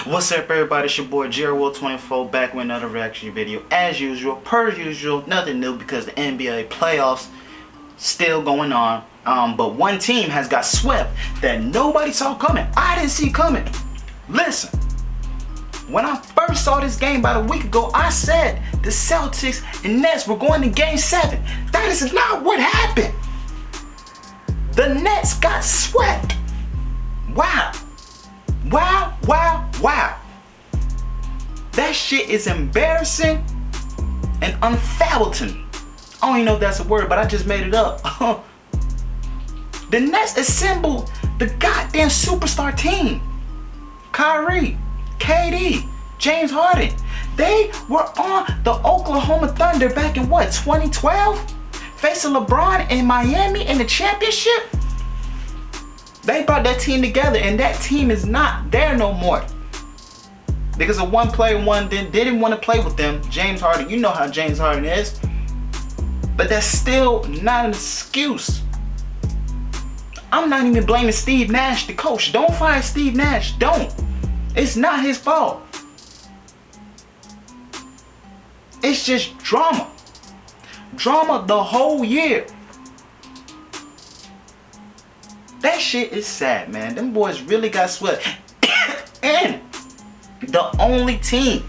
What's up, everybody? It's your boy JerryWorld24 back with another reaction video. As usual, per usual, nothing new because the NBA playoffs still going on. But one team has got swept that nobody saw coming. I didn't see coming. Listen, when I first saw this game about a week ago, I said the Celtics and Nets were going to Game 7. That is not what happened. The Nets got swept. Wow. Wow. That shit is embarrassing and unfathomable. I don't even know if that's a word, but I just made it up. The Nets assembled the goddamn superstar team. Kyrie, KD, James Harden. They were on the Oklahoma Thunder back in what, 2012? Facing LeBron in Miami in the championship? They brought that team together, and that team is not there no more. Because of one player, didn't want to play with them, James Harden. You know how James Harden is. But that's still not an excuse. I'm not even blaming Steve Nash, the coach. Don't fire Steve Nash. Don't. It's not his fault. It's just drama. Drama the whole year. That shit is sad, man. Them boys really got swept. And the only team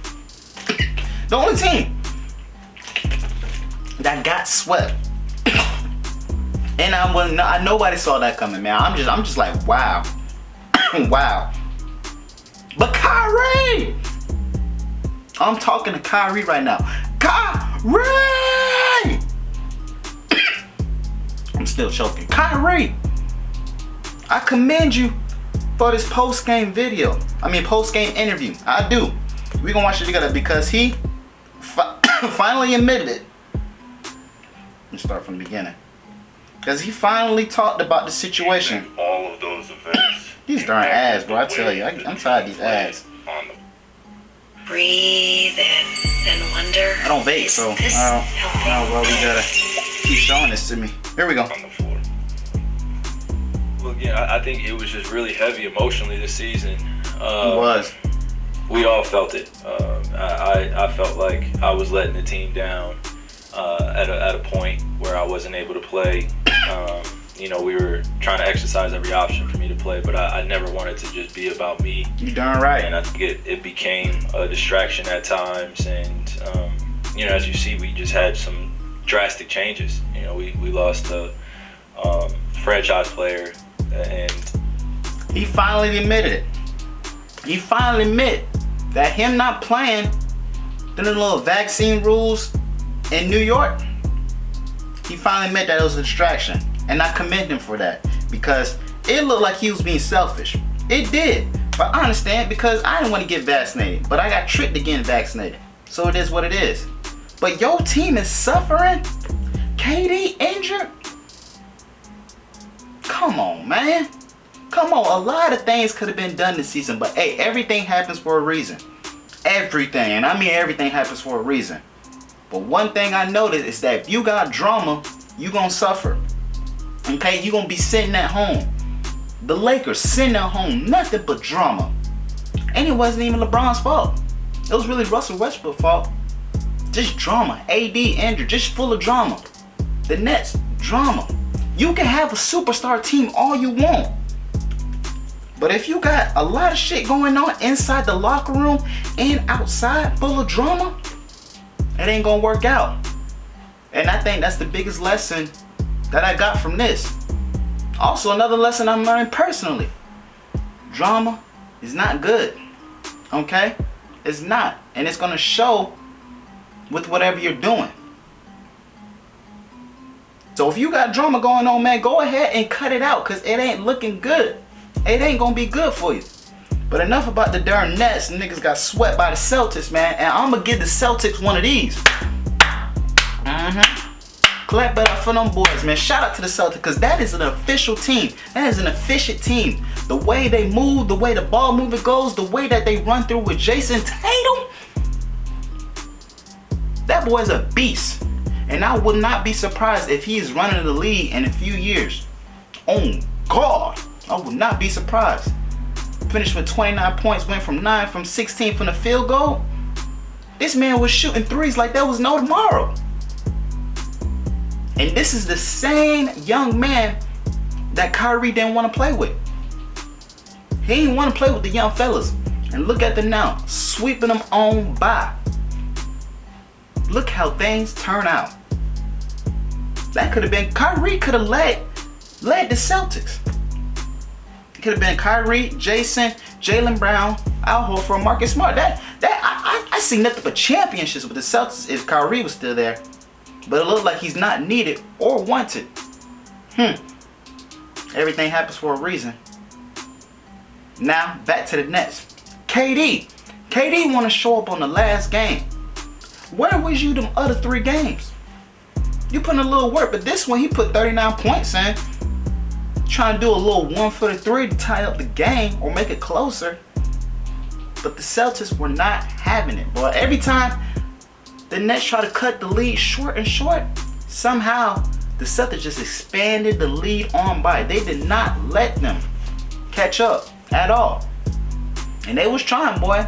that got swept. And nobody saw that coming, man. I'm just like, wow. Wow. But Kyrie! I'm talking to Kyrie right now. Kyrie! I'm still choking. Kyrie! I commend you for this post-game video. Post-game interview. I do. We're gonna watch it together because he finally admitted it. Let me start from the beginning. Because he finally talked about the situation. All of those events. These darn ads, bro. I tell you, I'm tired of these ads. Breathe in and wonder. I don't vape, so well, we gotta keep showing this to me. Here we go. Well, again, I think it was just really heavy emotionally this season. It was. We all felt it. I felt like I was letting the team down at a point where I wasn't able to play. We were trying to exercise every option for me to play, but I never wanted to just be about me. You darn right. And I think it became a distraction at times. And, as you see, we just had some drastic changes. We lost a franchise player. And he finally admitted it. He finally admitted that him not playing the little vaccine rules in New York, he finally admitted that it was a distraction. And I commend him for that because it looked like he was being selfish. It did. But I understand because I didn't want to get vaccinated. But I got tricked to getting vaccinated. So it is what it is. But your team is suffering? KD injured? Come on, man. Come on. A lot of things could have been done this season. But hey, everything happens for a reason. Everything. And I mean everything happens for a reason. But one thing I noticed is that if you got drama, you gonna suffer. Okay? You gonna be sitting at home. The Lakers sitting at home. Nothing but drama. And it wasn't even LeBron's fault. It was really Russell Westbrook's fault. Just drama. AD injured. Just full of drama. The Nets, drama. You can have a superstar team all you want. But if you got a lot of shit going on inside the locker room and outside full of drama, it ain't gonna work out. And I think that's the biggest lesson that I got from this. Also, another lesson I'm learning personally. Drama is not good. Okay? It's not. And it's gonna show with whatever you're doing. So if you got drama going on, man, go ahead and cut it out because it ain't looking good. It ain't gonna be good for you. But enough about the darn Nets. Niggas got swept by the Celtics, man. And I'm gonna give the Celtics one of these. Clap it up for them boys, man. Shout out to the Celtics because that is an official team. That is an efficient team. The way they move, the way the ball movement goes, the way that they run through with Jason Tatum. That boy's a beast. And I would not be surprised if he is running the league in a few years. Oh God, I would not be surprised. finished with 29 points, went from 9 from 16 from the field goal. This man was shooting threes like there was no tomorrow. And this is the same young man that Kyrie didn't want to play with. He didn't want to play with the young fellas. And look at them now, sweeping them on by. Look how things turn out. That could have been, Kyrie could have led the Celtics. It could have been Kyrie, Jason, Jaylen Brown, Al Horford, Marcus Smart. I see nothing but championships with the Celtics if Kyrie was still there. But it looks like he's not needed or wanted. Everything happens for a reason. Now, back to the Nets. KD want to show up on the last game. Where was you them other 3 games? You put in a little work, but this one he put 39 points in. Trying to do a little 1 for the 3 to tie up the game or make it closer. But the Celtics were not having it, boy. Every time the Nets try to cut the lead short and short, somehow the Celtics just expanded the lead on by. They did not let them catch up at all. And they was trying, boy.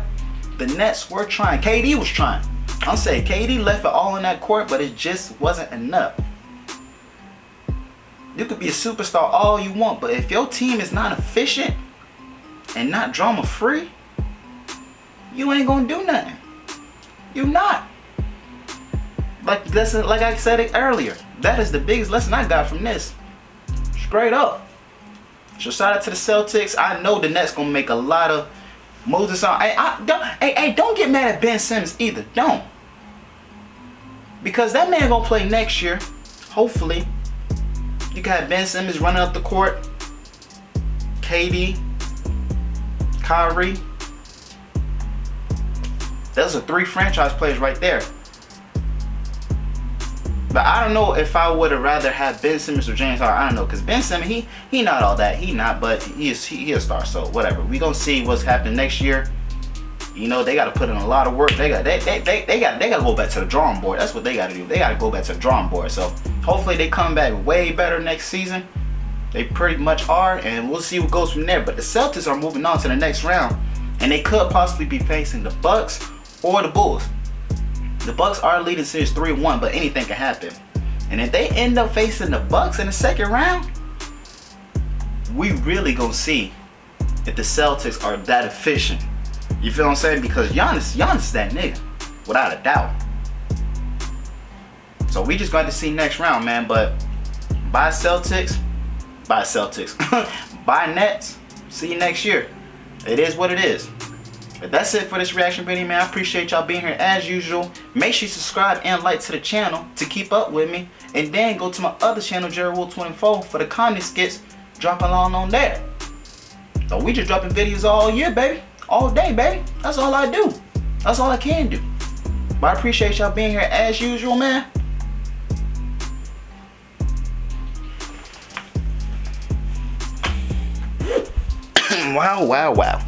The Nets were trying. KD was trying. I'm saying KD left it all in that court, but it just wasn't enough. You could be a superstar all you want, but if your team is not efficient and not drama free, you ain't gonna do nothing. You not. Like I said it earlier, that is the biggest lesson I got from this. Straight up. So shout out to the Celtics. I know the Nets gonna make a lot of moves and something. Don't get mad at Ben Simmons either. Don't. Because that man gonna play next year. Hopefully. You got Ben Simmons running up the court. KD. Kyrie. Those are 3 franchise players right there. But I don't know if I would have rather had Ben Simmons or James Harden. I don't know, because Ben Simmons, he not all that. He not, but he a star. So whatever. We gonna see what's happening next year. You know, they got to put in a lot of work. They got to go back to the drawing board. That's what they got to do. They got to go back to the drawing board. So hopefully they come back way better next season. They pretty much are, and we'll see what goes from there. But the Celtics are moving on to the next round, and they could possibly be facing the Bucks or the Bulls. The Bucks are leading series 3-1, but anything can happen. And if they end up facing the Bucks in the second round, we really gonna see if the Celtics are that efficient. You feel what I'm saying? Because Giannis is that nigga, without a doubt. So we just going to see next round, man. But bye Celtics, bye Nets. See you next year. It is what it is. But that's it for this reaction video, man. I appreciate y'all being here as usual. Make sure you subscribe and like to the channel to keep up with me. And then go to my other channel, JerryWool24, for the comedy skits. Drop along on there. So we just dropping videos all year, baby. All day, baby. That's all I do. That's all I can do. But I appreciate y'all being here as usual, man. Wow.